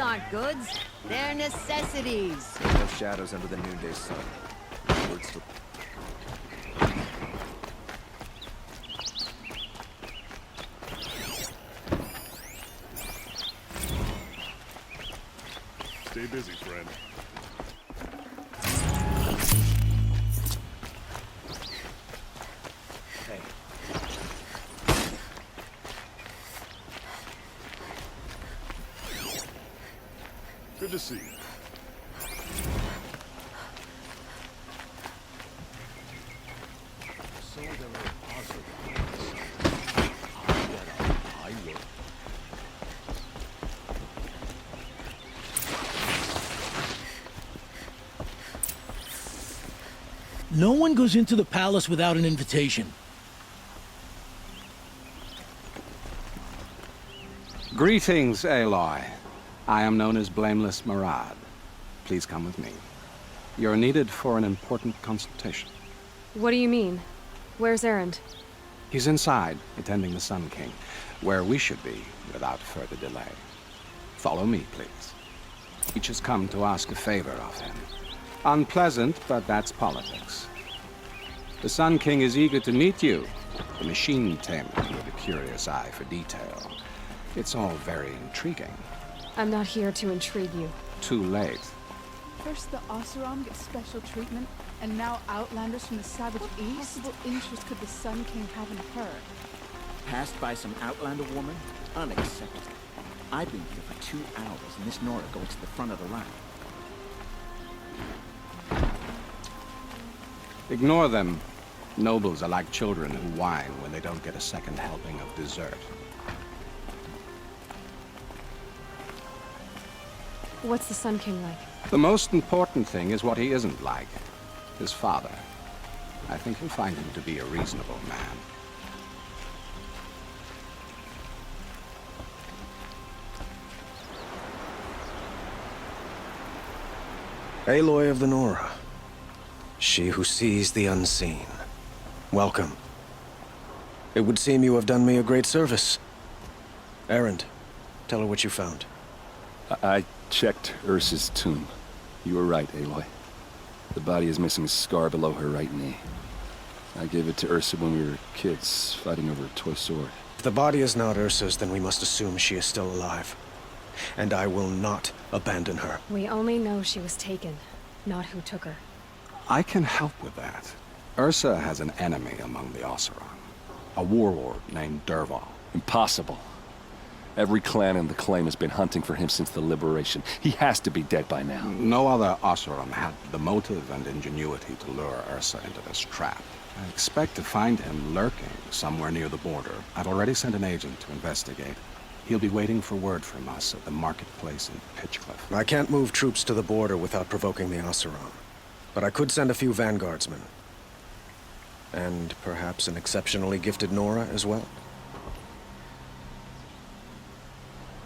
aren't goods. They're necessities. No shadows under the noonday sun. Words still... Stay busy, friend. Hey. Good to see you. So there were positive. I will. No one goes into the palace without an invitation. Greetings, Aloy. I am known as Blameless Murad. Please come with me. You're needed for an important consultation. What do you mean? Where's Erend? He's inside, attending the Sun King, where we should be without further delay. Follow me, please. Each has come to ask a favor of him. Unpleasant, but that's politics. The Sun King is eager to meet you, the machine tamer with a curious eye for detail. It's all very intriguing. I'm not here to intrigue you. Too late. First the Oseram get special treatment, and now outlanders from the savage east? What possible interest could the Sun King have in her? Passed by some outlander woman? Unacceptable. I've been here for 2 hours, and this Nora going to the front of the line. Ignore them. Nobles are like children who whine when they don't get a second helping of dessert. What's the Sun King like? The most important thing is what he isn't like. His father. I think you'll find him to be a reasonable man. Aloy of the Nora. She who sees the unseen. Welcome. It would seem you have done me a great service. Erend, tell her what you found. I checked Ursa's tomb. You were right, Aloy. The body is missing a scar below her right knee. I gave it to Ursa when we were kids, fighting over a toy sword. If the body is not Ursa's, then we must assume she is still alive. And I will not abandon her. We only know she was taken, not who took her. I can help with that. Ursa has an enemy among the Oseram. A warlord named Dervahl. Impossible. Every clan in the claim has been hunting for him since the liberation. He has to be dead by now. No other Oseram had the motive and ingenuity to lure Ursa into this trap. I expect to find him lurking somewhere near the border. I've already sent an agent to investigate. He'll be waiting for word from us at the marketplace in Pitchcliff. I can't move troops to the border without provoking the Oseram. But I could send a few vanguardsmen. And perhaps an exceptionally gifted Nora as well.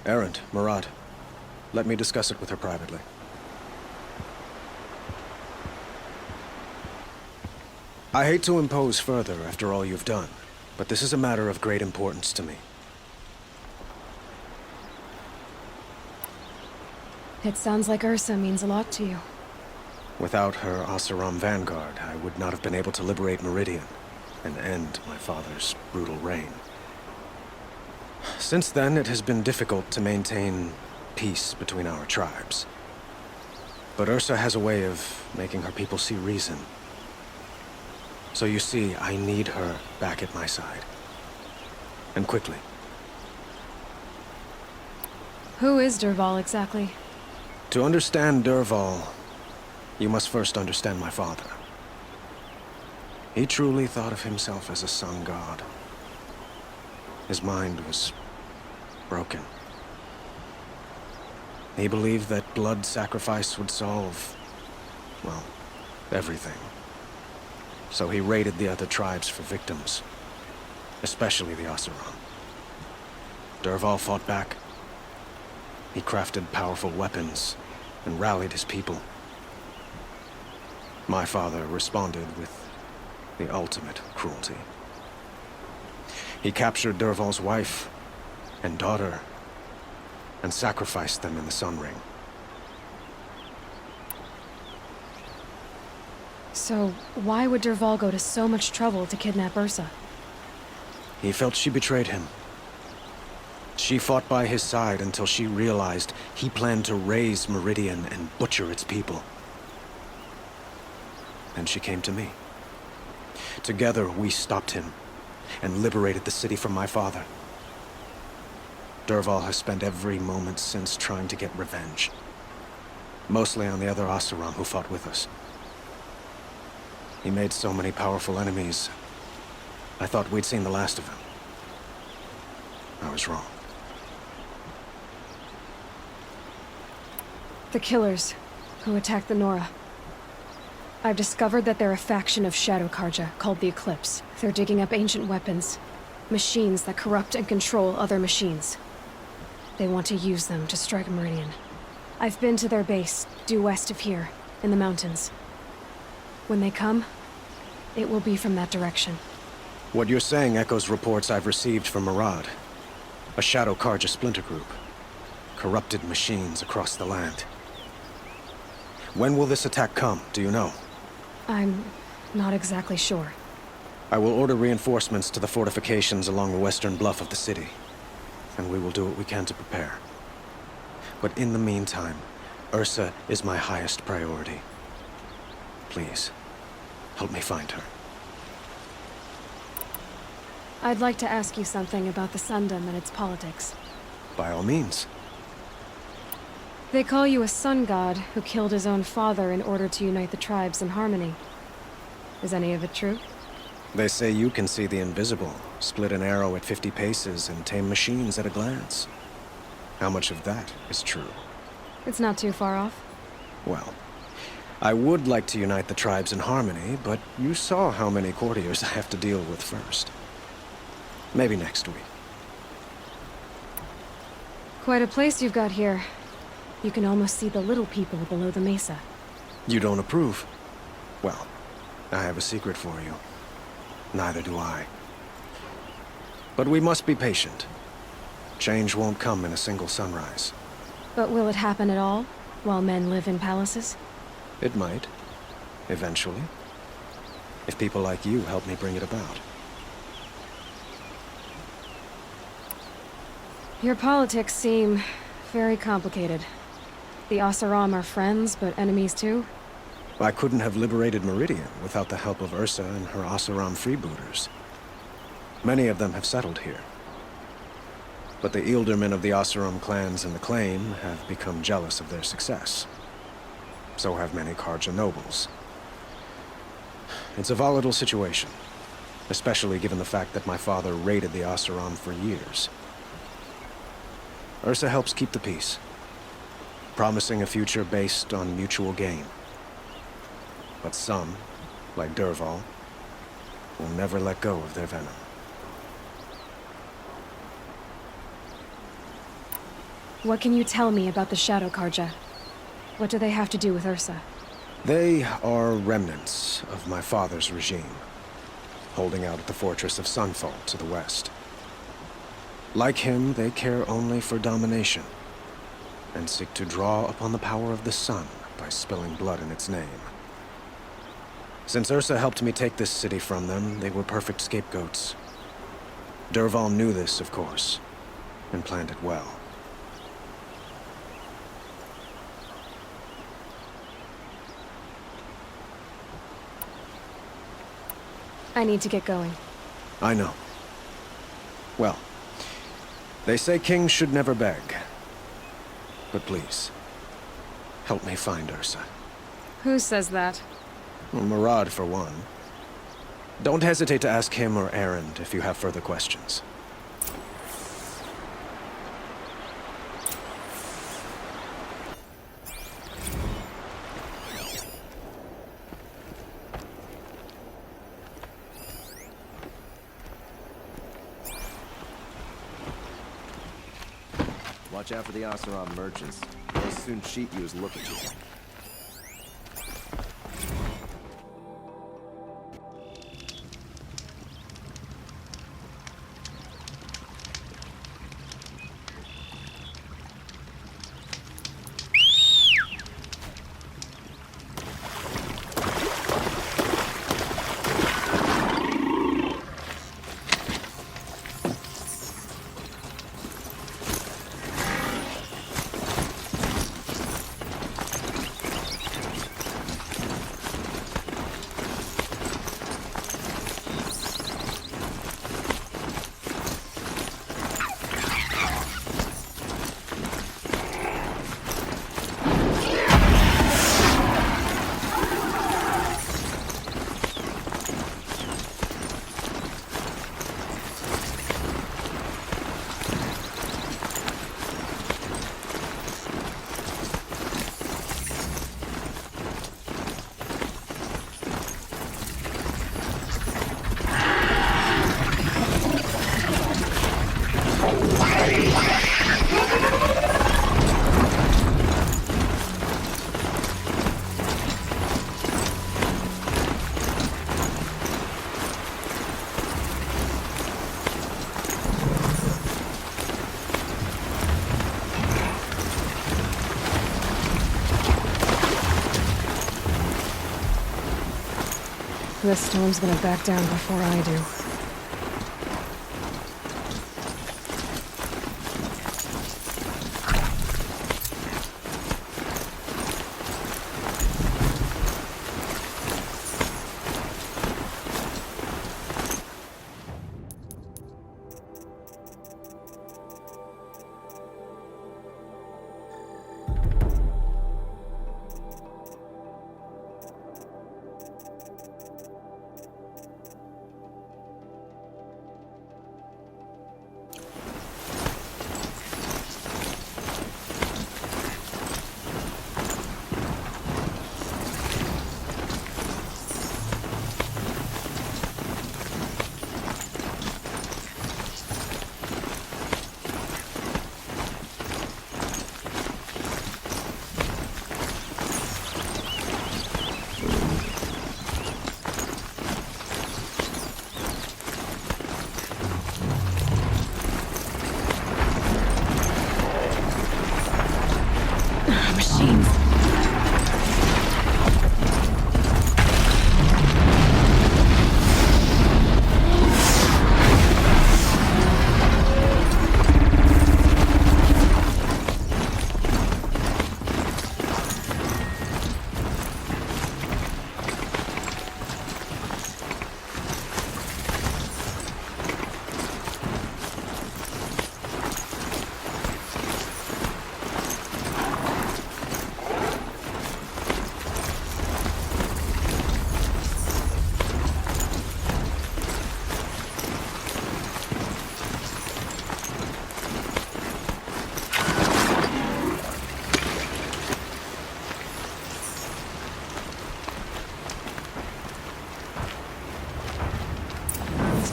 Erend, Murad, let me discuss it with her privately. I hate to impose further after all you've done, but this is a matter of great importance to me. It sounds like Ursa means a lot to you. Without her Oseram vanguard, I would not have been able to liberate Meridian and end my father's brutal reign. Since then, it has been difficult to maintain peace between our tribes. But Ursa has a way of making her people see reason. So you see, I need her back at my side. And quickly. Who is Dervahl exactly? To understand Dervahl, you must first understand my father. He truly thought of himself as a sun god. His mind was broken. He believed that blood sacrifice would solve, well, everything. So he raided the other tribes for victims, especially the Oseram. Dervahl fought back. He crafted powerful weapons and rallied his people. My father responded with the ultimate cruelty. He captured Dervahl's wife and daughter and sacrificed them in the Sun Ring. So, why would Dervahl go to so much trouble to kidnap Ursa? He felt she betrayed him. She fought by his side until she realized he planned to raise Meridian and butcher its people. Then she came to me. Together, we stopped him and liberated the city from my father. Dervahl has spent every moment since trying to get revenge. Mostly on the other Oseram who fought with us. He made so many powerful enemies, I thought we'd seen the last of him. I was wrong. The killers who attacked the Nora. I've discovered that they're a faction of Shadow Karja called the Eclipse. They're digging up ancient weapons, machines that corrupt and control other machines. They want to use them to strike Meridian. I've been to their base, due west of here, in the mountains. When they come, it will be from that direction. What you're saying echoes reports I've received from Murad. A Shadow Karja splinter group. Corrupted machines across the land. When will this attack come, do you know? I'm not exactly sure. I will order reinforcements to the fortifications along the western bluff of the city. And we will do what we can to prepare. But in the meantime, Ursa is my highest priority. Please, help me find her. I'd like to ask you something about the Sundom and its politics. By all means. They call you a sun god who killed his own father in order to unite the tribes in harmony. Is any of it true? They say you can see the invisible, split an arrow at 50 paces, and tame machines at a glance. How much of that is true? It's not too far off. Well, I would like to unite the tribes in harmony, but you saw how many courtiers I have to deal with first. Maybe next week. Quite a place you've got here. You can almost see the little people below the mesa. You don't approve? Well, I have a secret for you. Neither do I. But we must be patient. Change won't come in a single sunrise. But will it happen at all, while men live in palaces? It might. Eventually. If people like you help me bring it about. Your politics seem very complicated. The Oseram are friends, but enemies too? I couldn't have liberated Meridian without the help of Ursa and her Oseram freebooters. Many of them have settled here. But the Ealdormen of the Oseram clans in the Claim have become jealous of their success. So have many Karja nobles. It's a volatile situation, especially given the fact that my father raided the Oseram for years. Ursa helps keep the peace, promising a future based on mutual gain. But some, like Dervahl, will never let go of their venom. What can you tell me about the Shadow Karja? What do they have to do with Ursa? They are remnants of my father's regime, holding out at the fortress of Sunfall to the west. Like him, they care only for domination, and seek to draw upon the power of the sun by spilling blood in its name. Since Ursa helped me take this city from them, they were perfect scapegoats. Dervahl knew this, of course, and planned it well. I need to get going. I know. Well, they say kings should never beg. But please, help me find Ursa. Who says that? Well, Murad, for one. Don't hesitate to ask him or Erend if you have further questions. Watch out for the Oseram merchants. They'll soon cheat you as look at you. This storm's gonna back down before I do.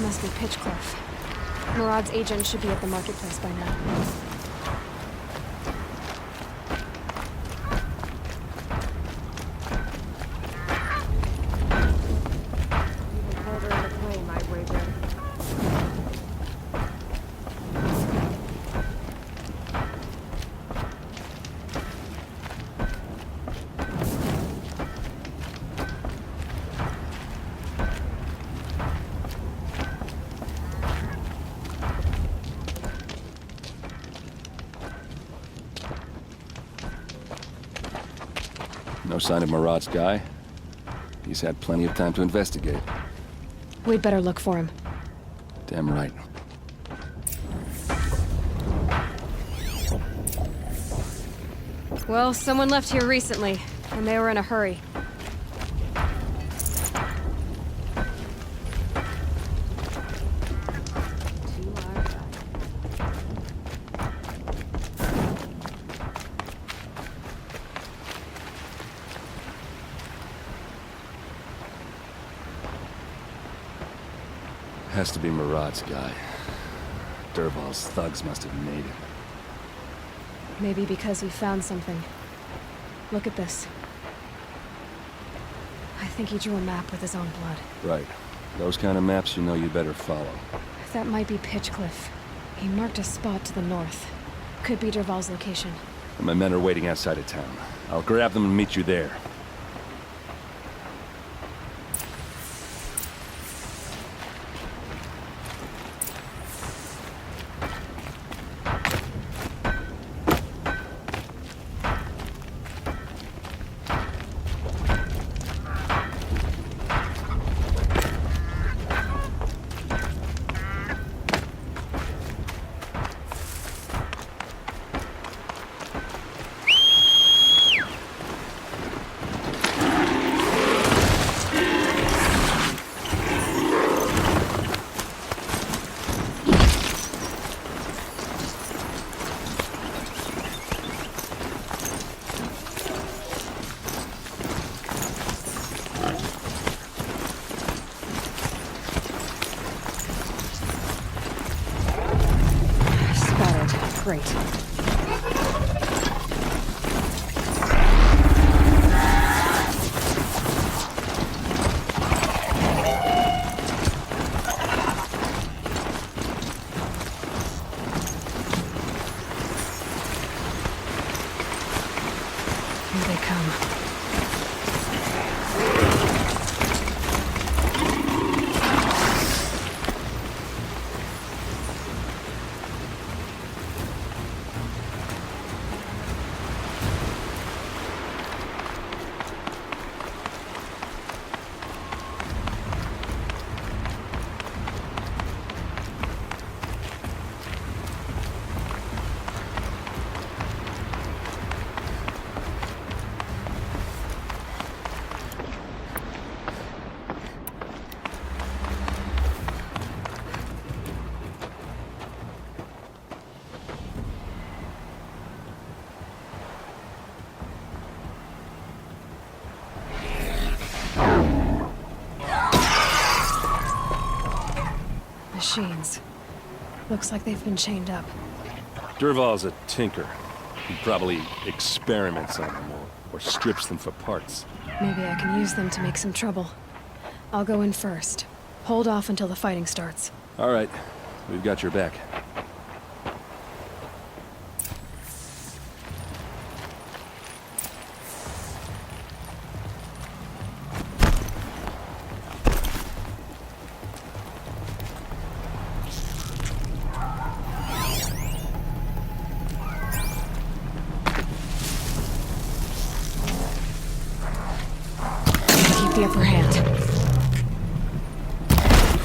Must be Pitchcliff. Murad's agent should be at the marketplace by now. Even colder in the plane, I wager. No sign of Murad's guy. He's had plenty of time to investigate. We'd better look for him. Damn right. Well, someone left here recently, and they were in a hurry. Has to be Murad's guy. Dervahl's thugs must have made it. Maybe because we found something. Look at this. I think he drew a map with his own blood. Right. Those kind of maps you know you better follow. That might be Pitchcliff. He marked a spot to the north. Could be Dervahl's location. And my men are waiting outside of town. I'll grab them and meet you there. Great. Here they come. machines. Looks like they've been chained up. Durval's a tinker. He probably experiments on them or strips them for parts. Maybe I can use them to make some trouble. I'll go in first. Hold off until the fighting starts. All right, we've got your back. Keep the upper hand.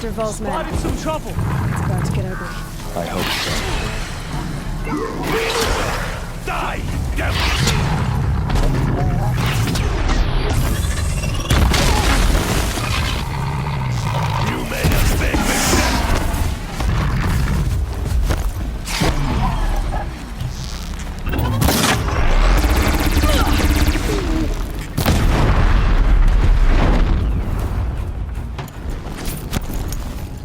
Durval's men. Spotted some trouble. It's about to get ugly. I hope so. Die, devil! You made a big mistake.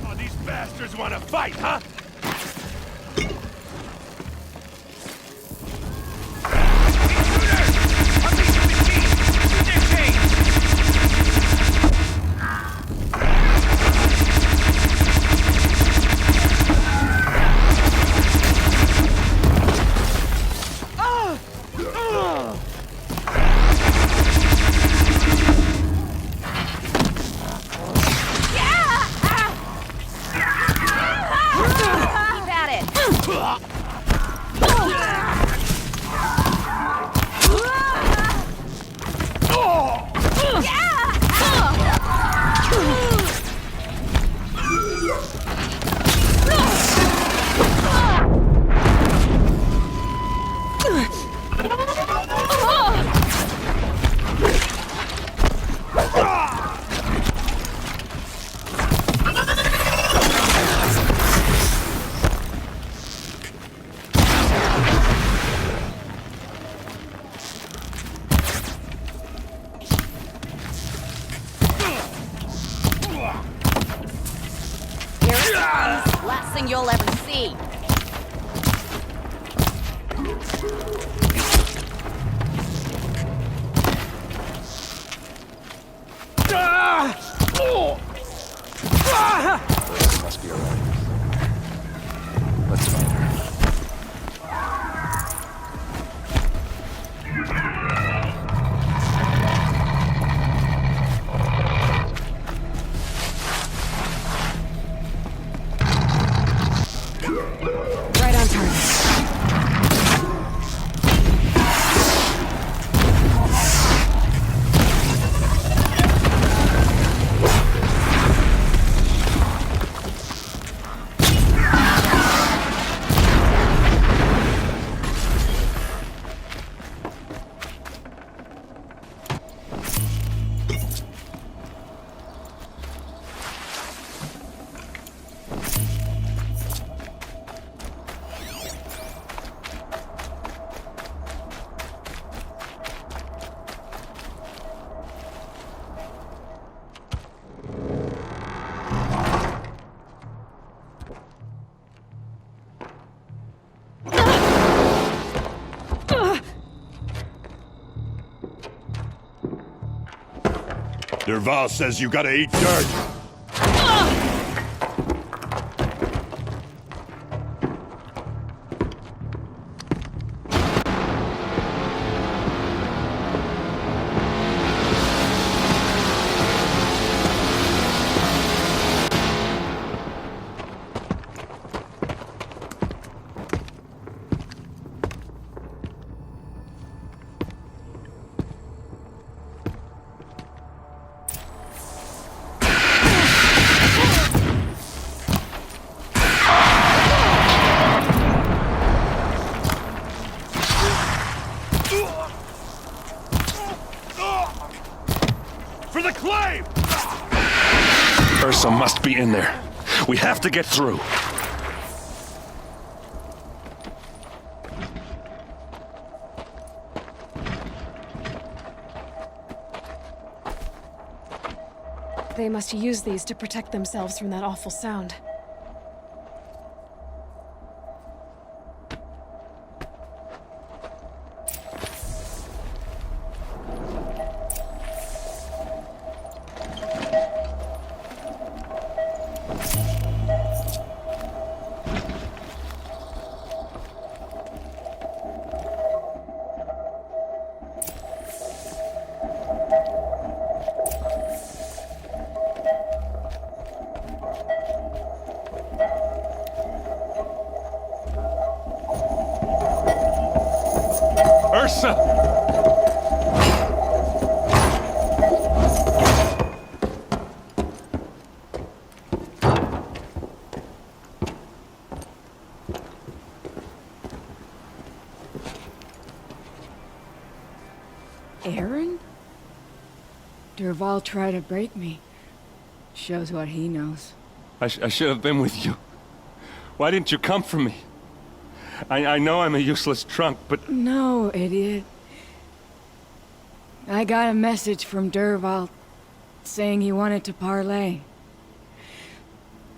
Oh, these bastards want to fight, huh? Keep at it. Here it comes. Last thing you'll ever see. It must be around. Let's find her. Right on target. Durval says you gotta eat dirt. For the claim! Ursa must be in there. We have to get through. They must use these to protect themselves from that awful sound. Ursa! Aaron? Dervahl tried to break me. Shows what he knows. I should have been with you. Why didn't you come for me? I know I'm a useless trunk, but... No, idiot. I got a message from Dervahl saying he wanted to parlay.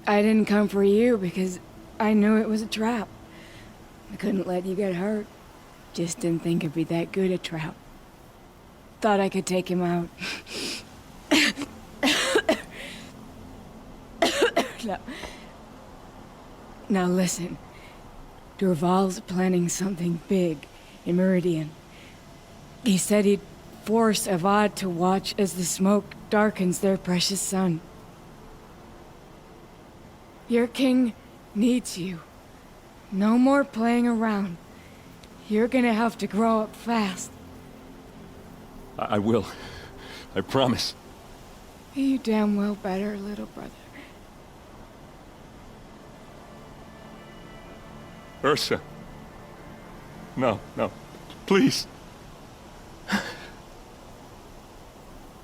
I didn't come for you because I knew it was a trap. I couldn't let you get hurt. Just didn't think it'd be that good a trap. Thought I could take him out. Now listen. Dervahl's planning something big in Meridian. He said he'd force Avad to watch as the smoke darkens their precious sun. Your king needs you. No more playing around. You're gonna have to grow up fast. I will. I promise. You damn well better, little brother. Ursa. No, no. Please.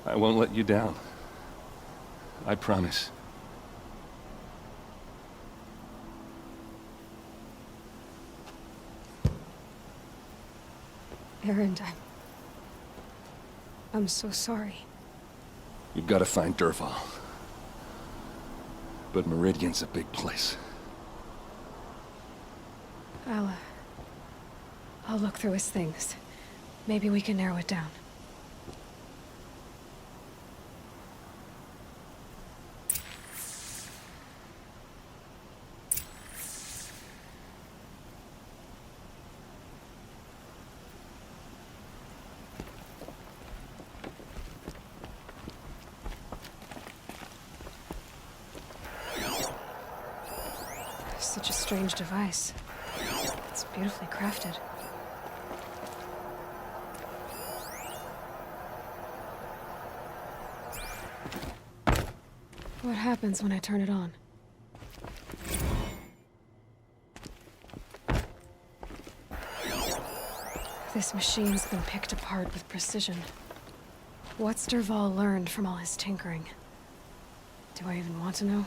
I won't let you down. I promise. Aaron, I'm so sorry. You've got to find Dervahl. But Meridian's a big place. I'll look through his things. Maybe we can narrow it down. Such a strange device. It's beautifully crafted. What happens when I turn it on? This machine's been picked apart with precision. What's Dervahl learned from all his tinkering? Do I even want to know?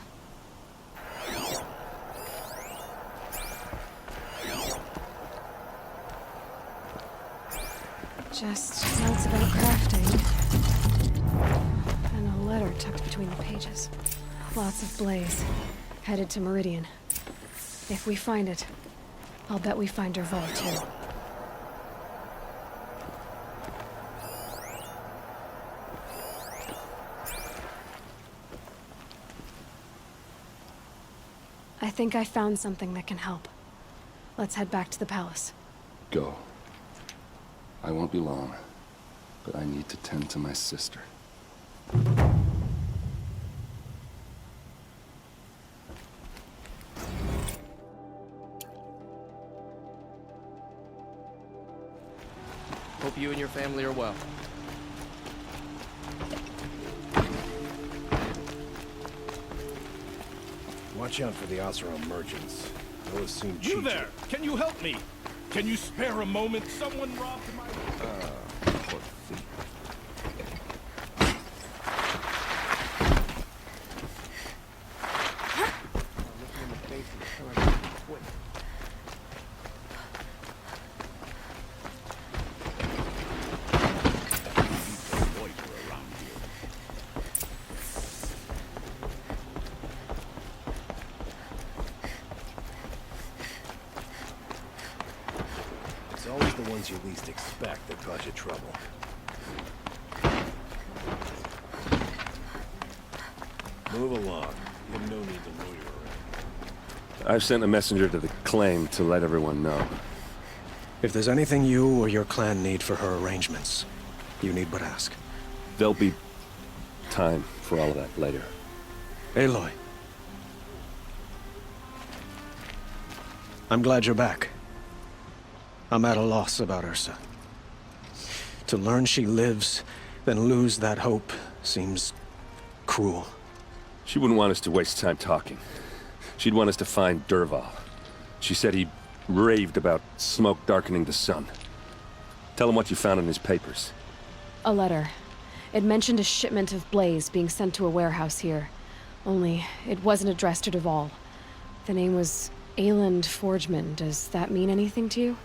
Just notes about crafting. And a letter tucked between the pages. Lots of blaze. Headed to Meridian. If we find it, I'll bet we find Dervahl too. I think I found something that can help. Let's head back to the palace. Go. I won't be long, but I need to tend to my sister. Hope you and your family are well. Watch out for the Oseram merchants. They'll soon cheat You there! Can you help me? Can you spare a moment? Someone robbed my... Poor thief. It's always the ones you least expect that cause you trouble. Move along. You have no need to loiter around. I've sent a messenger to the claim to let everyone know. If there's anything you or your clan need for her arrangements, you need but ask. There'll be time for all of that later. Aloy. I'm glad you're back. I'm at a loss about Ursa. To learn she lives, then lose that hope, seems cruel. She wouldn't want us to waste time talking. She'd want us to find Dervahl. She said he raved about smoke darkening the sun. Tell him what you found in his papers. A letter. It mentioned a shipment of blaze being sent to a warehouse here. Only, it wasn't addressed to Dervahl. The name was Ayland Forgeman. Does that mean anything to you?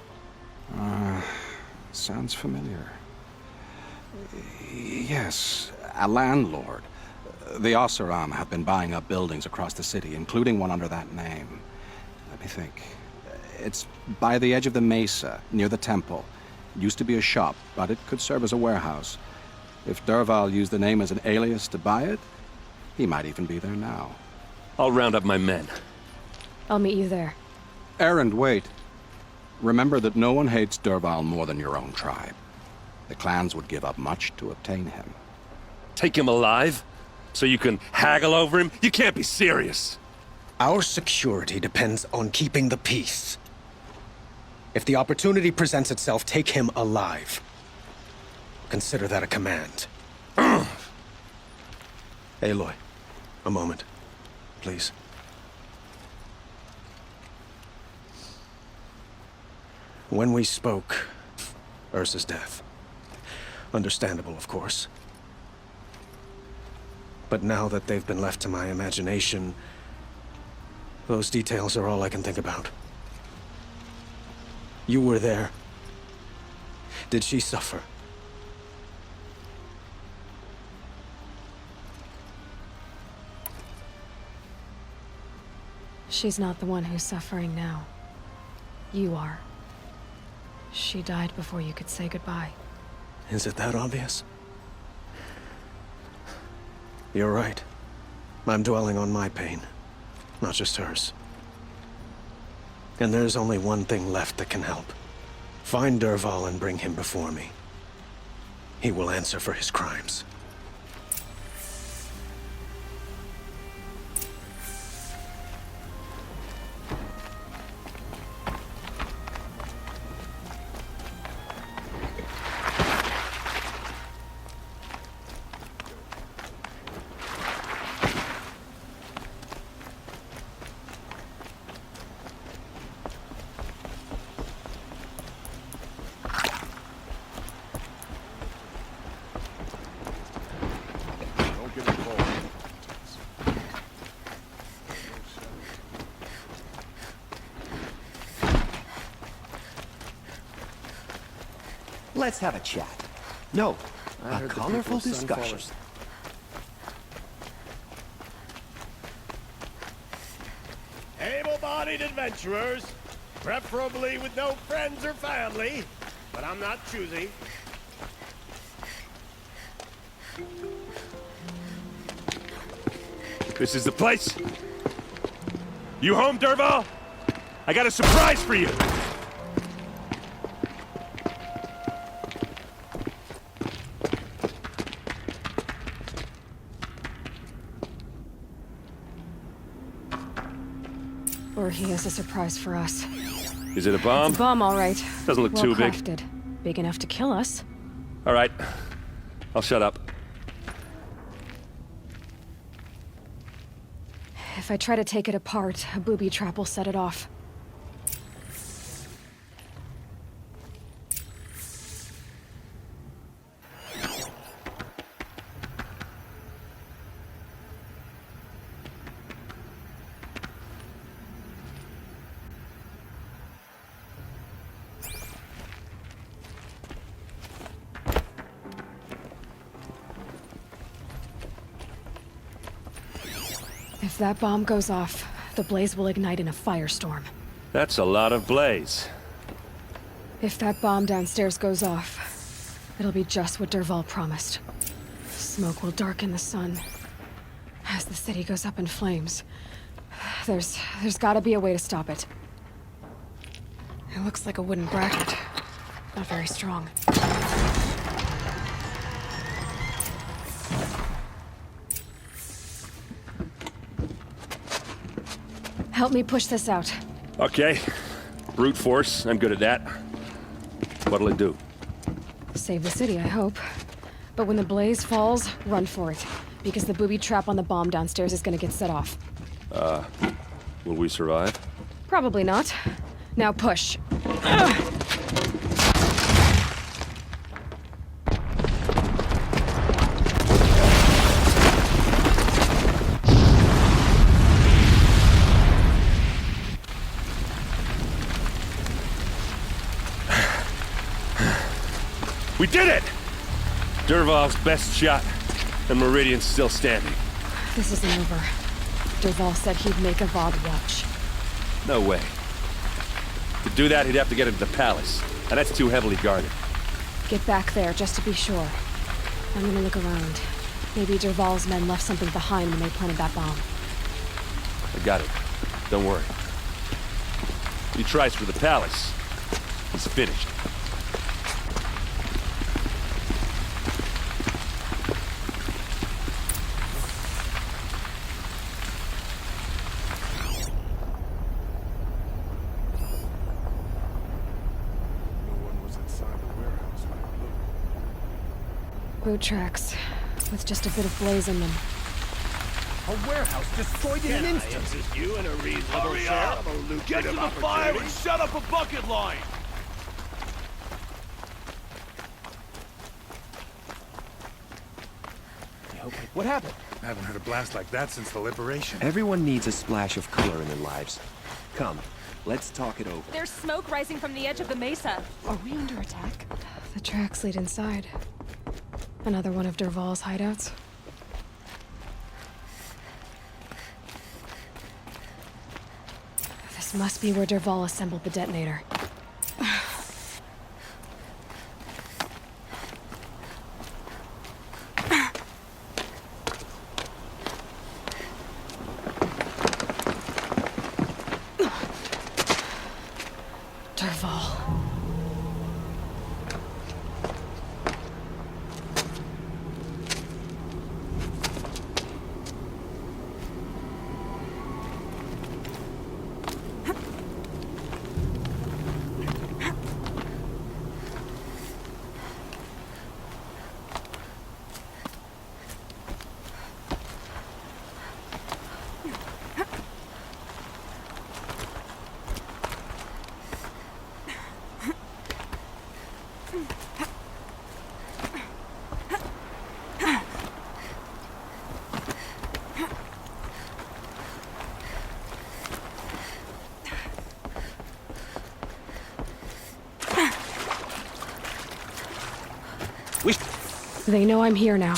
Sounds familiar. Yes, a landlord. The Oseram have been buying up buildings across the city, including one under that name. Let me think. It's by the edge of the mesa, near the temple. It used to be a shop, but it could serve as a warehouse. If Dervahl used the name as an alias to buy it, he might even be there now. I'll round up my men. I'll meet you there. Errand, wait. Remember that no one hates Dervahl more than your own tribe. The clans would give up much to obtain him. Take him alive? So you can haggle over him? You can't be serious. Our security depends on keeping the peace. If the opportunity presents itself, take him alive. Consider that a command. Aloy, a moment, please. When we spoke, Ursa's death. Understandable, of course. But now that they've been left to my imagination, those details are all I can think about. You were there. Did she suffer? She's not the one who's suffering now. You are. She died before you could say goodbye. Is it that obvious? You're right. I'm dwelling on my pain, not just hers. And there's only one thing left that can help. Find Dervahl and bring him before me. He will answer for his crimes. Let's have a chat. No, a colorful discussion. Able-bodied adventurers, preferably with no friends or family, but I'm not choosy. This is the place? You home, Dervahl? I got a surprise for you! Or he has a surprise for us. Is it a bomb? It's a bomb, all right. Doesn't look well too big. crafted. Big enough to kill us. All right. I'll shut up. If I try to take it apart, a booby trap will set it off. If that bomb goes off, the blaze will ignite in a firestorm. That's a lot of blaze. If that bomb downstairs goes off, it'll be just what Dervahl promised. Smoke will darken the sun. As the city goes up in flames, there's gotta be a way to stop it. It looks like a wooden bracket. Not very strong. Help me push this out. Okay. Brute force, I'm good at that. What'll it do? Save the city, I hope. But when the blaze falls, run for it. Because the booby trap on the bomb downstairs is gonna get set off. Will we survive? Probably not. Now push. We did it! Dervahl's best shot, and Meridian's still standing. This isn't over. Dervahl said he'd make Avad watch. No way. To do that, he'd have to get into the palace, and that's too heavily guarded. Get back there, just to be sure. I'm gonna look around. Maybe Dervahl's men left something behind when they planted that bomb. I got it. Don't worry. If he tries for the palace, he's finished. Boot tracks, with just a bit of blaze in them. A warehouse destroyed in an instant. Interest you in a reasonable share of a lucrative Get to the fire and set up a bucket line! What happened? I haven't heard a blast like that since the liberation. Everyone needs a splash of color in their lives. Come, let's talk it over. There's smoke rising from the edge of the mesa. Are we under attack? The tracks lead inside. Another one of Dervahl's hideouts. This must be where Dervahl assembled the detonator. Dervahl. They know I'm here now.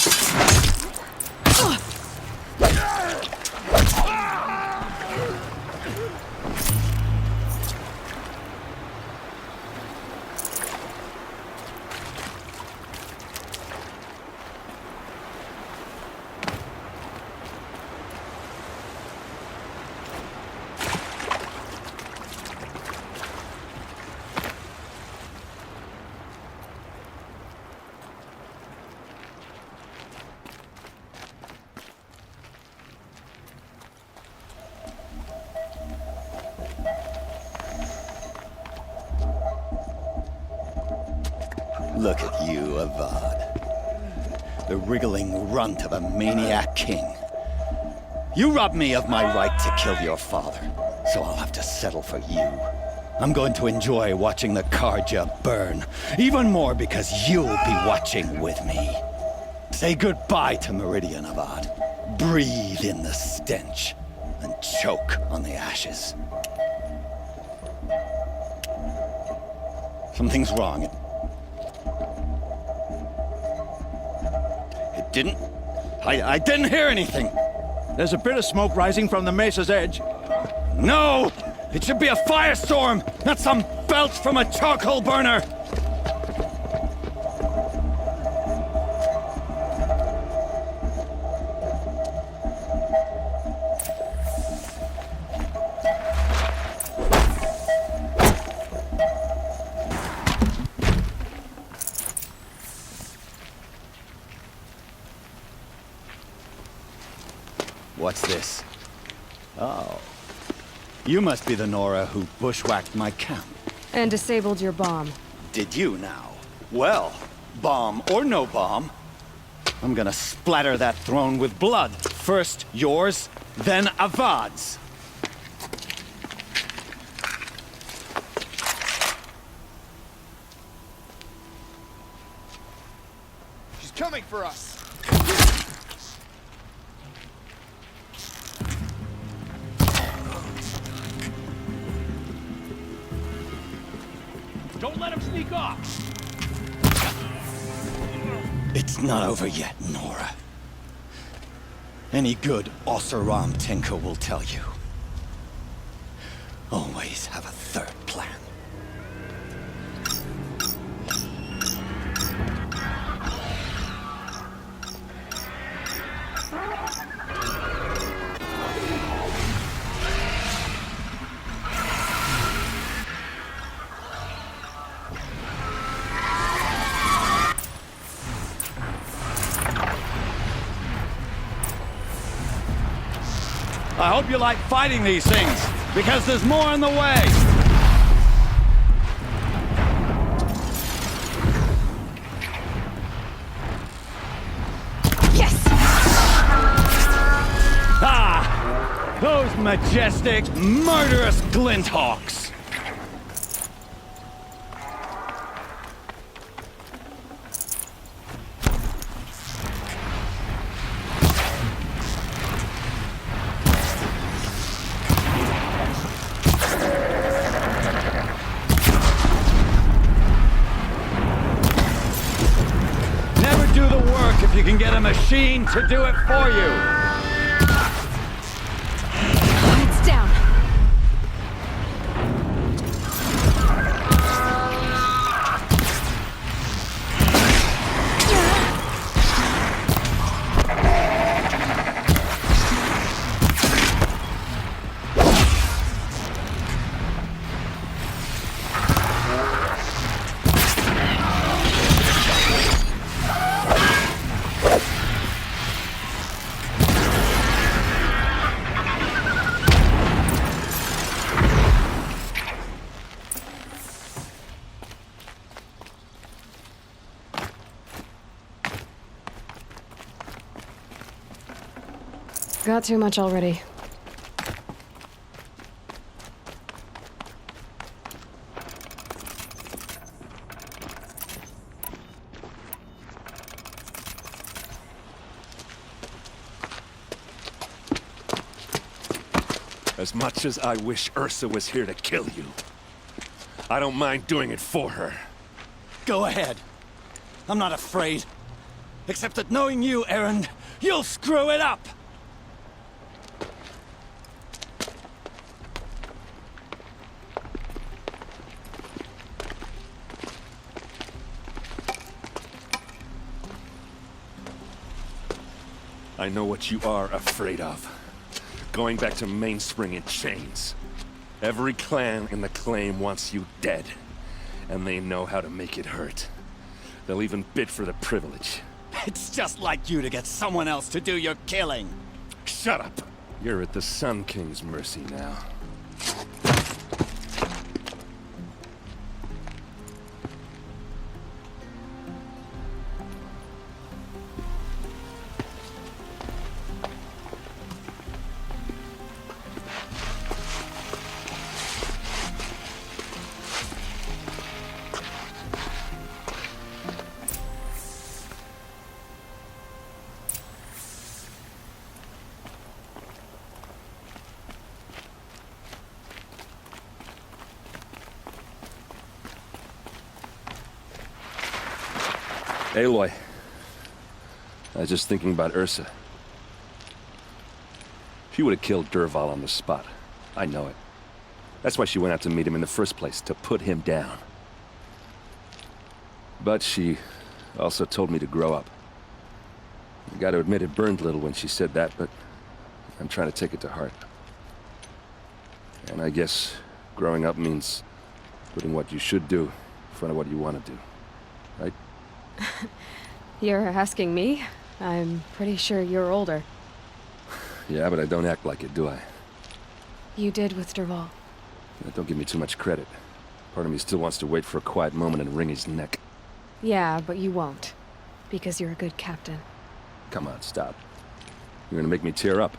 Look at you, Avad. The wriggling runt of a maniac king. You robbed me of my right to kill your father, so I'll have to settle for you. I'm going to enjoy watching the Karja burn, even more because you'll be watching with me. Say goodbye to Meridian, Avad. Breathe in the stench, and choke on the ashes. Something's wrong. It didn't... I didn't hear anything. There's a bit of smoke rising from the mesa's edge. No! It should be a firestorm, not some belch from a charcoal burner! What's this? Oh. You must be the Nora who bushwhacked my camp. And disabled your bomb. Did you now? Well, Bomb or no bomb, I'm gonna splatter that throne with blood. First yours, then Avad's. She's coming for us. Don't let him sneak off! It's not over yet, Nora. Any good Oseram tinker will tell you. Always have a third plan. I hope you like fighting these things, because there's more on the way! Yes! Ah! Those majestic, murderous glinthawks! If you can get a machine to do it for you. It's down. Got too much already. As much as I wish Ursa was here to kill you, I don't mind doing it for her. Go ahead. I'm not afraid. Except that knowing you, Aaron, you'll screw it up! I know what you are afraid of. Going back to Mainspring in chains. Every clan in the claim wants you dead. And they know how to make it hurt. They'll even bid for the privilege. It's just like you to get someone else to do your killing. Shut up! You're at the Sun King's mercy now. Aloy, I was just thinking about Ursa. She would have killed Dervahl on the spot. I know it. That's why she went out to meet him in the first place, to put him down. But she also told me to grow up. I gotta admit it burned a little when she said that, but I'm trying to take it to heart. And I guess growing up means putting what you should do in front of what you want to do. Right? You're asking me? I'm pretty sure you're older. Yeah, but I don't act like it, do I? You did with Dervahl. Don't give me too much credit. Part of me still wants to wait for a quiet moment and wring his neck. Yeah, but you won't. Because you're a good captain. Come on, stop. You're gonna make me tear up.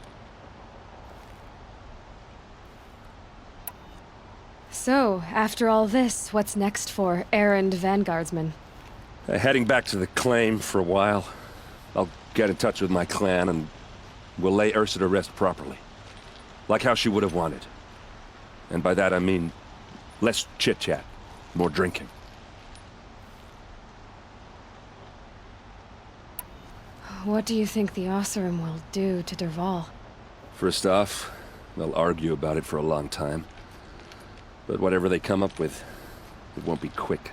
So, after all this, what's next for errand vanguardsman? Heading back to the claim for a while. I'll get in touch with my clan and we'll lay Ursa to rest properly. Like how she would have wanted. And by that I mean less chit-chat, more drinking. What do you think the Oseram will do to Dervahl? First off, they'll argue about it for a long time. But whatever they come up with, it won't be quick.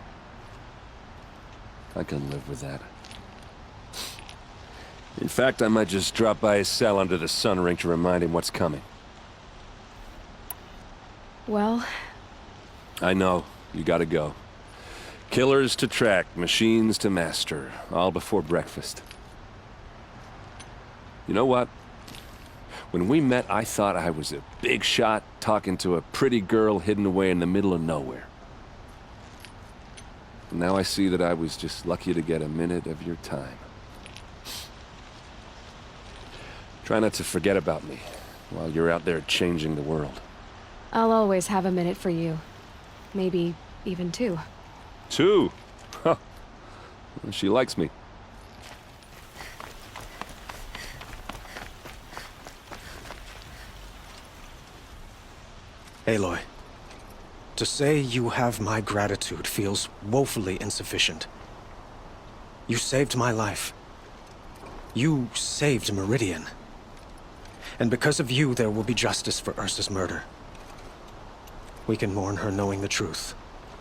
I can live with that. In fact, I might just drop by his cell under the sun ring to remind him what's coming. Well... I know. You gotta go. Killers to track, machines to master. All before breakfast. You know what? When we met, I thought I was a big shot talking to a pretty girl hidden away in the middle of nowhere. And now I see that I was just lucky to get a minute of your time. Try not to forget about me while you're out there changing the world. I'll always have a minute for you. Maybe even 2. 2? Huh. She likes me. Aloy, to say you have my gratitude feels woefully insufficient. You saved my life. You saved Meridian. And because of you, there will be justice for Ursa's murder. We can mourn her knowing the truth,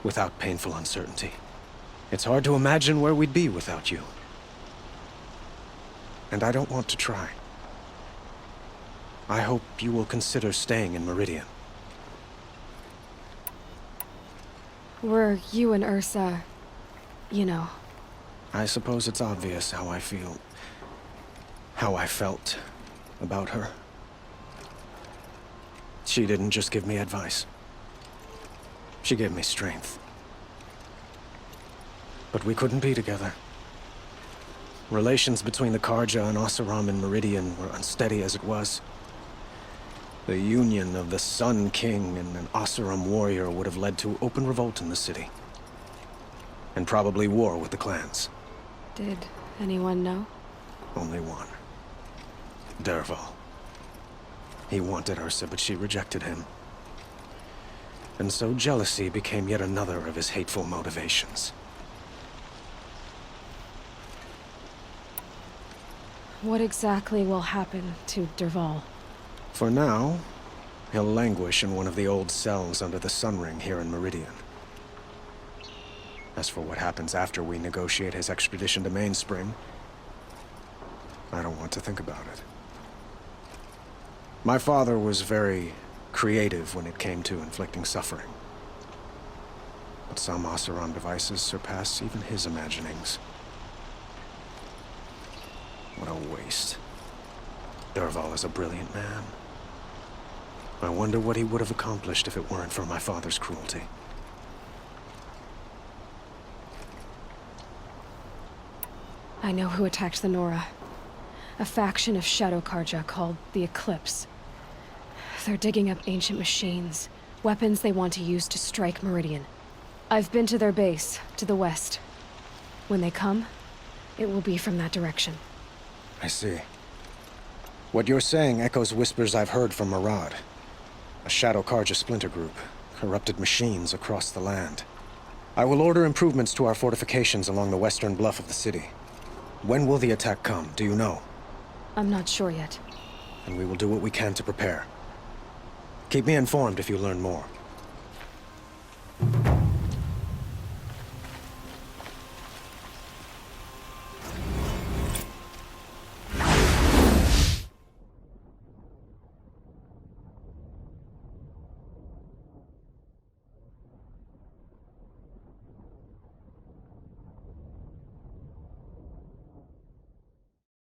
without painful uncertainty. It's hard to imagine where we'd be without you. And I don't want to try. I hope you will consider staying in Meridian. Were you and Ursa... you know... I suppose it's obvious how I feel... how I felt about her. She didn't just give me advice. She gave me strength. But we couldn't be together. Relations between the Karja and Oseram in Meridian were unsteady as it was. The union of the Sun King and an Oseram warrior would have led to open revolt in the city. And probably war with the clans. Did anyone know? Only one. Dervahl. He wanted Ursa, but she rejected him. And so jealousy became yet another of his hateful motivations. What exactly will happen to Dervahl? For now, he'll languish in one of the old cells under the Sun Ring here in Meridian. As for what happens after we negotiate his extradition to Mainspring, I don't want to think about it. My father was very creative when it came to inflicting suffering. But some Oseram devices surpass even his imaginings. What a waste. Dervahl is a brilliant man. I wonder what he would have accomplished if it weren't for my father's cruelty. I know who attacked the Nora. A faction of Shadow Karja called the Eclipse. They're digging up ancient machines, weapons they want to use to strike Meridian. I've been to their base, to the west. When they come, it will be from that direction. I see. What you're saying echoes whispers I've heard from Marad. A Shadow Karja splinter group, corrupted machines across the land. I will order improvements to our fortifications along the western bluff of the city. When will the attack come, do you know? I'm not sure yet. And we will do what we can to prepare. Keep me informed if you learn more.